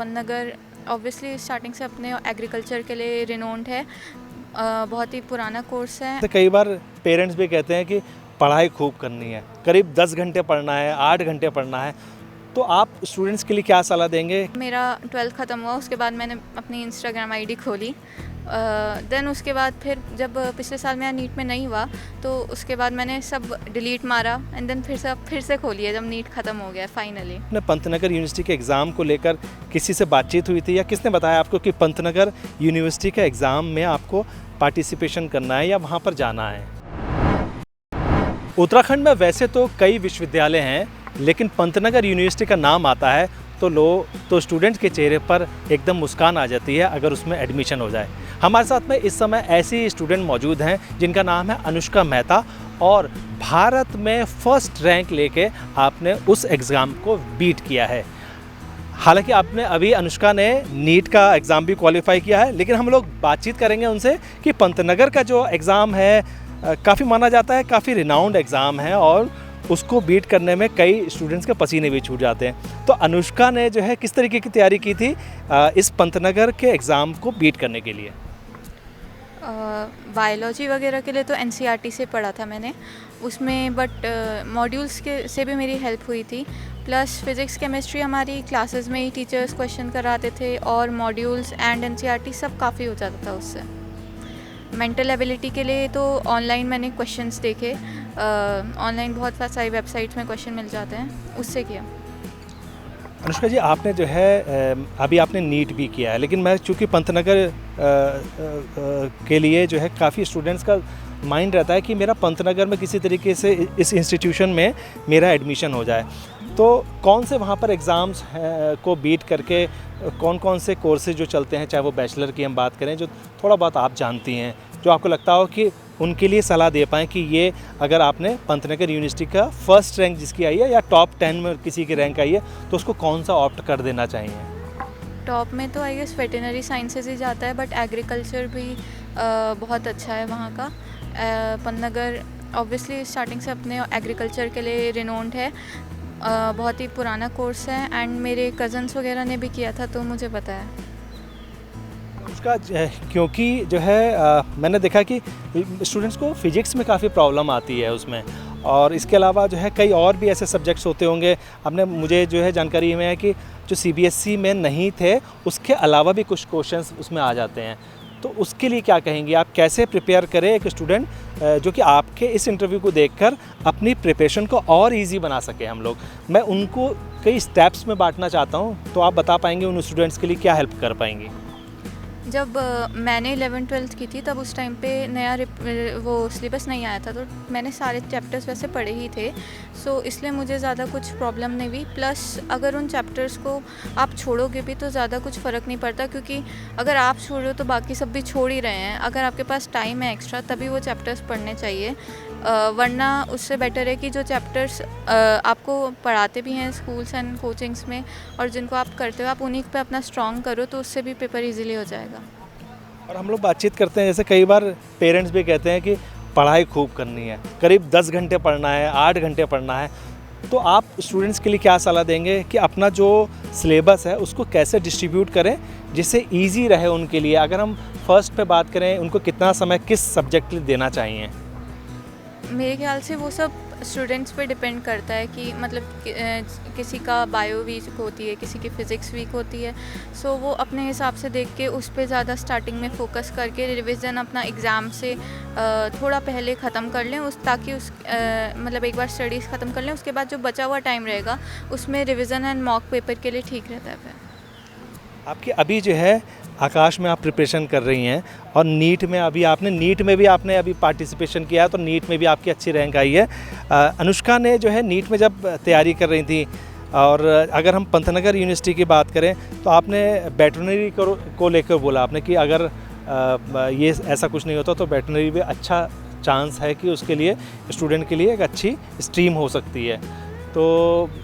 पन्नगर obviously starting से अपने agriculture के लिए रिनोन्ड है। बहुत ही पुराना कोर्स है। तो कई बार पेरेंट्स भी कहते हैं कि पढ़ाई खूब करनी है, करीब 10 घंटे पढ़ना है, 8 घंटे पढ़ना है, तो आप स्टूडेंट्स के लिए क्या सलाह देंगे? मेरा 12th ख़त्म हुआ, उसके बाद मैंने अपनी इंस्टाग्राम आईडी खोली। देन उसके बाद फिर जब पिछले साल मेरा नीट में नहीं हुआ तो उसके बाद मैंने सब डिलीट मारा एंड देन फिर से खोली है जब नीट ख़त्म हो गया फाइनली। पंतनगर यूनिवर्सिटी के एग्ज़ाम को लेकर किसी से बातचीत हुई थी या किसने बताया आपको कि पंतनगर यूनिवर्सिटी के एग्ज़ाम में आपको पार्टिसिपेशन करना है या वहाँ पर जाना है? उत्तराखंड में वैसे तो कई विश्वविद्यालय हैं, लेकिन पंतनगर यूनिवर्सिटी का नाम आता है तो स्टूडेंट्स के चेहरे पर एकदम मुस्कान आ जाती है अगर उसमें एडमिशन हो जाए। हमारे साथ में इस समय ऐसी स्टूडेंट मौजूद हैं जिनका नाम है अनुष्का मेहता और भारत में फर्स्ट रैंक लेके आपने उस एग्ज़ाम को बीट किया है। हालांकि आपने अभी अनुष्का ने नीट का एग्ज़ाम भी क्वालिफाई किया है, लेकिन हम लोग बातचीत करेंगे उनसे कि पंतनगर का जो एग्ज़ाम है काफ़ी माना जाता है, काफ़ी रिनाउंड एग्ज़ाम है और उसको बीट करने में कई स्टूडेंट्स के पसीने भी छूट जाते हैं। तो अनुष्का ने जो है किस तरीके की तैयारी की थी इस पंतनगर के एग्ज़ाम को बीट करने के लिए? बायोलॉजी वगैरह के लिए तो एनसीईआरटी से पढ़ा था मैंने उसमें, बट मॉड्यूल्स के से भी मेरी हेल्प हुई थी। प्लस फिज़िक्स केमिस्ट्री हमारी क्लासेस में ही टीचर्स क्वेश्चन कराते थे और मॉड्यूल्स एंड एनसीईआरटी सब काफ़ी हो जाता था उससे। मेंटल एबिलिटी के लिए तो ऑनलाइन मैंने क्वेश्चंस देखे, ऑनलाइन बहुत सारी वेबसाइट्स में क्वेश्चन मिल जाते हैं, उससे किया। अनुष्का जी, आपने जो है अभी आपने नीट भी किया है, लेकिन मैं चूँकि पंतनगर के लिए जो है काफ़ी स्टूडेंट्स का माइंड रहता है कि मेरा पंतनगर में किसी तरीके से इस इंस्टीट्यूशन में मेरा एडमिशन हो जाए, तो कौन से वहाँ पर एग्ज़ाम्स को बीट करके कौन कौन से कोर्सेज जो चलते हैं, चाहे वो बैचलर की हम बात करें, जो थोड़ा बहुत आप जानती हैं, जो आपको लगता हो कि उनके लिए सलाह दे पाएँ कि ये अगर आपने पंतनगर यूनिवर्सिटी का फर्स्ट रैंक जिसकी आई है या टॉप 10 में किसी की रैंक आई है, तो उसको कौन सा ऑप्ट कर देना चाहिए? टॉप में तो आई गेस वेटरनरी साइंसेज ही जाता है, बट एग्रीकल्चर भी बहुत अच्छा है वहाँ का। पन्नगर ऑब्वियसली स्टार्टिंग से अपने एग्रीकल्चर के लिए रिनोन्ड है। बहुत ही पुराना कोर्स है एंड मेरे कज़न्स वगैरह ने भी किया था तो मुझे पता है उसका। क्योंकि जो है मैंने देखा कि स्टूडेंट्स को फिजिक्स में काफ़ी प्रॉब्लम आती है उसमें, और इसके अलावा जो है कई और भी ऐसे सब्जेक्ट्स होते होंगे। आपने मुझे जो है जानकारी में है कि जो सीबीएसई में नहीं थे उसके अलावा भी कुछ क्वेश्चंस उसमें आ जाते हैं, तो उसके लिए क्या कहेंगी आप? कैसे प्रिपेयर करें एक स्टूडेंट जो कि आपके इस इंटरव्यू को देखकर अपनी प्रिपरेशन को और इजी बना सके? हम लोग मैं उनको कई स्टेप्स में बांटना चाहता हूं, तो आप बता पाएंगे उन स्टूडेंट्स के लिए क्या हेल्प कर पाएंगी? जब मैंने 11th-12th की थी तब उस टाइम पे नया वो सिलेबस नहीं आया था, तो मैंने सारे चैप्टर्स वैसे पढ़े ही थे, सो इसलिए मुझे ज़्यादा कुछ प्रॉब्लम नहीं हुई। प्लस अगर उन चैप्टर्स को आप छोड़ोगे भी तो ज़्यादा कुछ फ़र्क नहीं पड़ता, क्योंकि अगर आप छोड़ रहे हो तो बाकी सब भी छोड़ ही रहे हैं। अगर आपके पास टाइम है एक्स्ट्रा तभी वो चैप्टर्स पढ़ने चाहिए, वरना उससे बेटर है कि जो चैप्टर्स आपको पढ़ाते भी हैं स्कूल्स एंड कोचिंग्स में और जिनको आप करते हो आप उन्हीं पे अपना स्ट्रॉन्ग करो, तो उससे भी पेपर इजीली हो जाएगा। और हम लोग बातचीत करते हैं, जैसे कई बार पेरेंट्स भी कहते हैं कि पढ़ाई खूब करनी है, करीब 10 घंटे पढ़ना है, 8 घंटे पढ़ना है, तो आप स्टूडेंट्स के लिए क्या सलाह देंगे कि अपना जो सिलेबस है उसको कैसे डिस्ट्रीब्यूट करें जिससे ईजी रहे उनके लिए? अगर हम फर्स्ट पे बात करें, उनको कितना समय किस सब्जेक्ट के लिए देना चाहिए? मेरे ख्याल से वो सब स्टूडेंट्स पे डिपेंड करता है कि मतलब किसी का बायो वीक होती है, किसी की फ़िज़िक्स वीक होती है, सो वो अपने हिसाब से देख के उस पे ज़्यादा स्टार्टिंग में फ़ोकस करके रिवीजन अपना एग्ज़ाम से थोड़ा पहले ख़त्म कर लें, ताकि मतलब एक बार स्टडीज़ ख़त्म कर लें, उसके बाद जो बचा हुआ टाइम रहेगा उसमें रिवीजन एंड मॉक पेपर के लिए ठीक रहता है। फिर आपकी अभी जो है आकाश में आप प्रिपरेशन कर रही हैं और नीट में भी आपने अभी पार्टिसिपेशन किया है, तो नीट में भी आपकी अच्छी रैंक आई है। अनुष्का ने जो है नीट में जब तैयारी कर रही थी, और अगर हम पंतनगर यूनिवर्सिटी की बात करें तो आपने वेटरनरी को लेकर बोला आपने कि अगर ये ऐसा कुछ नहीं होता तो वेटरनरी भी अच्छा चांस है कि उसके लिए स्टूडेंट के लिए एक अच्छी स्ट्रीम हो सकती है। तो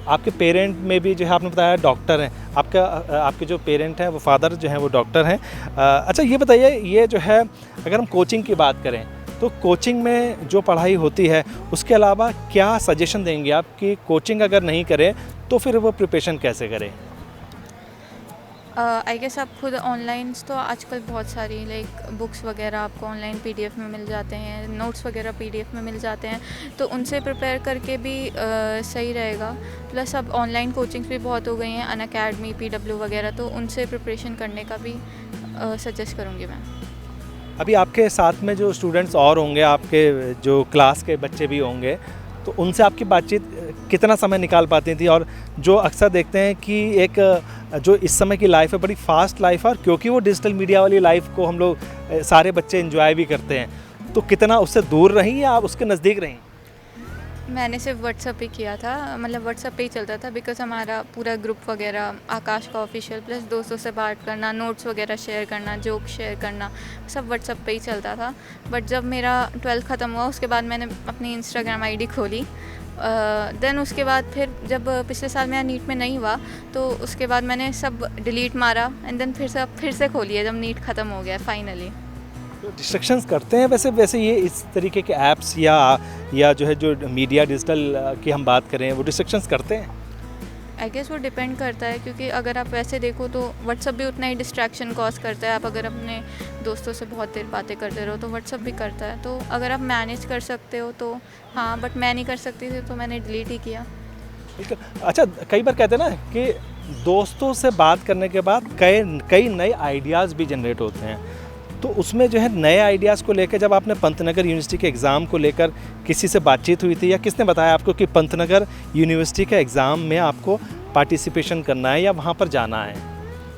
आपके पेरेंट में भी जो है आपने बताया डॉक्टर हैं, आपके जो पेरेंट हैं वो फादर जो हैं वो डॉक्टर हैं। अच्छा ये बताइए, ये जो है अगर हम कोचिंग की बात करें तो कोचिंग में जो पढ़ाई होती है उसके अलावा क्या सजेशन देंगे आप कि कोचिंग अगर नहीं करें तो फिर वो प्रिपरेशन कैसे करें? आई गेस आप खुद ऑनलाइन तो आजकल बहुत सारी लाइक बुक्स वगैरह आपको ऑनलाइन पीडीएफ में मिल जाते हैं, नोट्स वगैरह पीडीएफ में मिल जाते हैं, तो उनसे प्रिपेयर करके भी सही रहेगा। प्लस अब ऑनलाइन कोचिंग्स भी बहुत हो गई हैं, अनअकैडमी, पीडब्ल्यू वगैरह, तो उनसे प्रिपरेशन करने का भी सजेस्ट करूँगी मैं। अभी आपके साथ में जो स्टूडेंट्स और होंगे, आपके जो क्लास के बच्चे भी होंगे, तो उनसे आपकी बातचीत कितना समय निकाल पाती थी? और जो अक्सर देखते हैं कि एक जो इस समय की लाइफ है बड़ी फास्ट लाइफ है, और क्योंकि वो डिजिटल मीडिया वाली लाइफ को हम लोग सारे बच्चे एंजॉय भी करते हैं, तो कितना उससे दूर रहीं या आप उसके नज़दीक रहीं? मैंने सिर्फ व्हाट्सअप पे किया था, मतलब व्हाट्सअप पे ही चलता था, बिकॉज हमारा पूरा ग्रुप वगैरह आकाश का ऑफिशियल प्लस दोस्तों से बात करना, नोट्स वगैरह शेयर करना, जोक शेयर करना, सब व्हाट्सअप पे ही चलता था। बट जब मेरा 12th ख़त्म हुआ उसके बाद मैंने अपनी इंस्टाग्राम आईडी खोली। देन उसके बाद फिर जब पिछले साल मेरा नीट में नहीं हुआ तो उसके बाद मैंने सब डिलीट मारा एंड देन फिर से खोली है जब नीट ख़त्म हो गया फाइनली। तो डिस्ट्रक्शंस करते हैं वैसे ये इस तरीके के ऐप्स या जो है जो मीडिया डिजिटल की हम बात करें, वो डिस्ट्रक्शंस करते हैं? आई गेस वो डिपेंड करता है, क्योंकि अगर आप वैसे देखो तो व्हाट्सअप भी उतना ही डिस्ट्रैक्शन कॉज करता है। आप अगर अपने दोस्तों से बहुत देर बातें करते रहो तो व्हाट्सअप भी करता है, तो अगर आप मैनेज कर सकते हो तो हाँ, बट मैं नहीं कर सकती थी तो मैंने डिलीट ही किया। अच्छा, कई बार कहते हैं ना कि दोस्तों से बात करने के बाद कई नए आइडियाज़ भी जनरेट होते हैं, तो उसमें जो है नए आइडियाज़ को लेकर जब आपने पंतनगर यूनिवर्सिटी के एग्ज़ाम को लेकर किसी से बातचीत हुई थी, या किसने बताया आपको कि पंतनगर यूनिवर्सिटी के एग्ज़ाम में आपको पार्टिसिपेशन करना है या वहाँ पर जाना है?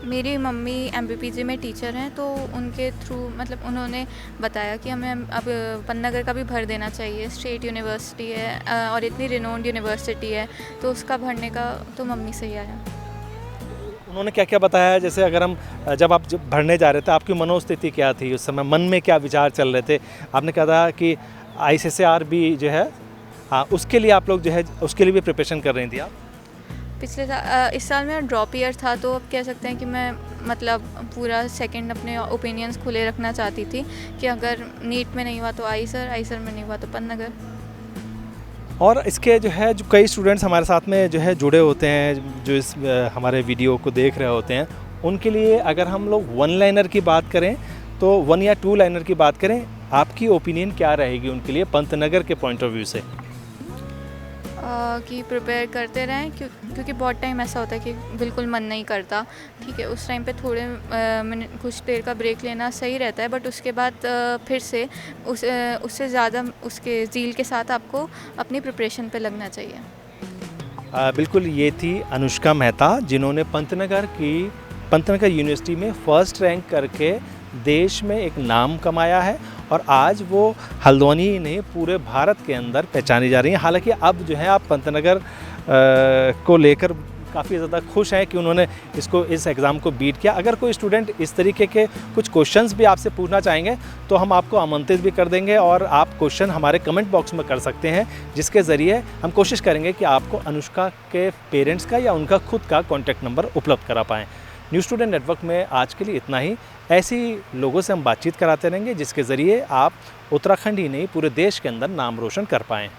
मेरी मम्मी एमपीपीजी में टीचर हैं, तो उनके थ्रू मतलब उन्होंने बताया कि हमें अब पंतनगर का भी भर देना चाहिए, स्टेट यूनिवर्सिटी है और इतनी रिनोन्ड यूनिवर्सिटी है, तो उसका भरने का तो मम्मी से ही आया। उन्होंने क्या क्या बताया? जैसे अगर हम जब भरने जा रहे थे, आपकी मनोस्थिति क्या थी उस समय, मन में क्या विचार चल रहे थे? आपने कहा था कि ICSR भी जो है, हाँ, उसके लिए आप लोग जो है उसके लिए भी प्रिपरेशन कर रही थी आप? पिछले इस साल मेरा ड्रॉप ईयर था, तो अब कह सकते हैं कि मैं मतलब पूरा सेकंड अपने ओपिनियंस खुले रखना चाहती थी कि अगर नीट में नहीं हुआ तो आईसर में नहीं हुआ तो पंतनगर। और इसके जो है जो कई स्टूडेंट्स हमारे साथ में जो है जुड़े होते हैं, जो इस हमारे वीडियो को देख रहे होते हैं, उनके लिए अगर हम लोग वन लाइनर की बात करें तो 1 या 2 लाइनर की बात करें, आपकी ओपिनियन क्या रहेगी उनके लिए पंतनगर के पॉइंट ऑफ व्यू से? कि प्रिपेयर करते रहें, क्योंकि बहुत टाइम ऐसा होता है कि बिल्कुल मन नहीं करता, ठीक है, उस टाइम पे थोड़े मिनट कुछ देर का ब्रेक लेना सही रहता है, बट उसके बाद फिर से उससे ज़्यादा उसके ज़ील के साथ आपको अपनी प्रिपरेशन पे लगना चाहिए। बिल्कुल, ये थी अनुष्का मेहता, जिन्होंने पंतनगर यूनिवर्सिटी में फर्स्ट रैंक करके देश में एक नाम कमाया है, और आज वो हल्द्वानी ही नहीं पूरे भारत के अंदर पहचानी जा रही हैं। हालांकि अब जो है आप पंतनगर को लेकर काफ़ी ज़्यादा खुश हैं कि उन्होंने इस एग्ज़ाम को बीट किया। अगर कोई स्टूडेंट इस तरीके के कुछ क्वेश्चंस भी आपसे पूछना चाहेंगे तो हम आपको आमंत्रित भी कर देंगे, और आप क्वेश्चन हमारे कमेंट बॉक्स में कर सकते हैं, जिसके ज़रिए हम कोशिश करेंगे कि आपको अनुष्का के पेरेंट्स का या उनका खुद का कॉन्टैक्ट नंबर उपलब्ध करा पाएँ। न्यूज़ स्टूडेंट नेटवर्क में आज के लिए इतना ही। ऐसी लोगों से हम बातचीत कराते रहेंगे जिसके ज़रिए आप उत्तराखंड ही नहीं पूरे देश के अंदर नाम रोशन कर पाएँ।